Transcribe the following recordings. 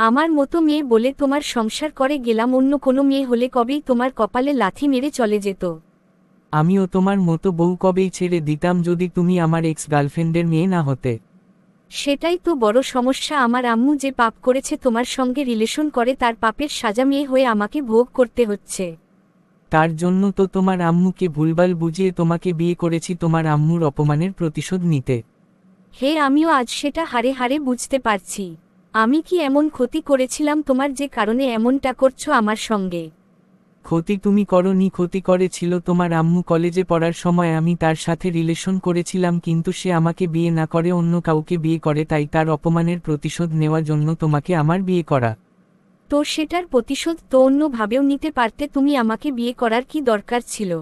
আমার মতো মেয়ে বলে তোমার সংসার করে গেলাম, অন্য কোনো মেয়ে হলে কবেই তোমার কপালে লাথি মেরে চলে যেত। আমিও তোমার মতো বউ কবেই ছেড়ে দিতাম যদি তুমি আমার এক্স গার্লফ্রেন্ডের মেয়ে না হতে। সেটাই তো বড় সমস্যা, আমার আম্মু যে পাপ করেছে তোমার সঙ্গে রিলেশন করে তার পাপের সাজা মেয়ে হয়ে আমাকে ভোগ করতে হচ্ছে। তার জন্য তো তোমার আম্মুকে ভুলভাল বুঝিয়ে তোমাকে বিয়ে করেছি, তোমার আম্মুর অপমানের প্রতিশোধ নিতে। হে, আমিও আজ সেটা হাড়ে হাড়ে বুঝতে পারছি। আমি কি এমন ক্ষতি করেছিলাম তোমার যে কারণে এমনটা করছো আমার সঙ্গে? ক্ষতি তুমি করনি, ক্ষতি করেছিল তোমার আম্মু। কলেজে পড়ার সময় আমি তার সাথে রিলেশন করেছিলাম, কিন্তু সে আমাকে বিয়ে না করে অন্য কাউকে বিয়ে করে, তাই তার অপমানের প্রতিশোধ নেওয়ার জন্য তোমাকে আমার বিয়ে করা। তো সেটার প্রতিশোধ তো অন্যভাবেও নিতে পারতে, তুমি আমাকে বিয়ে করার কি দরকার ছিল?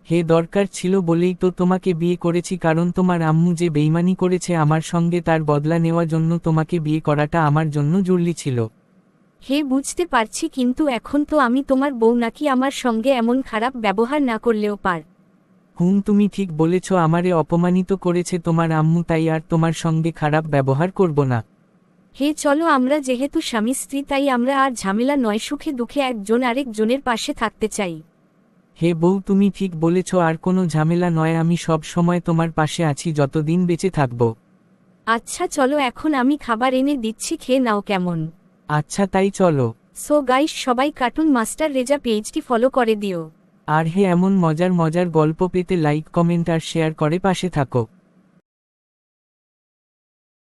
হে, দরকার ছিল বলেই তো তোমাকে বিয়ে করেছি, কারণ তোমার আম্মু যে বেইমানি করেছে আমার সঙ্গে তার বদলা নেওয়ার জন্য তোমাকে বিয়ে করাটা আমার জন্য জরুরি ছিল। হে, বুঝতে পারছি, কিন্তু এখন তো আমি তোমার বউ নাকি, আমার সঙ্গে এমন খারাপ ব্যবহার না করলেও পার। তুমি ঠিক বলেছ, আমারে অপমানিত করেছে তোমার আম্মু, তাই আর তোমার সঙ্গে খারাপ ব্যবহার করব না। হে চলো, আমরা যেহেতু স্বামী স্ত্রী তাই আমরা আর ঝামেলা নয়, সুখে দুঃখে একজন আরেকজনের পাশে থাকতে চাই। হে বউ, তুমি ঠিক বলেছ, আর কোনো ঝামেলা নয়, আমি সব সময় তোমার পাশে আছি যতদিন বেঁচে থাকব। আচ্ছা চলো, এখন আমি খাবার এনে দিচ্ছি, খেয়ে নাও কেমন? আচ্ছা তাই চলো। সো গাইস, সবাই কার্টুন মাস্টার রেজা পেজটি ফলো করে দিও। আর হে, এমন মজার মজার গল্প পেতে লাইক, কমেন্ট আর শেয়ার করে পাশে থাকো।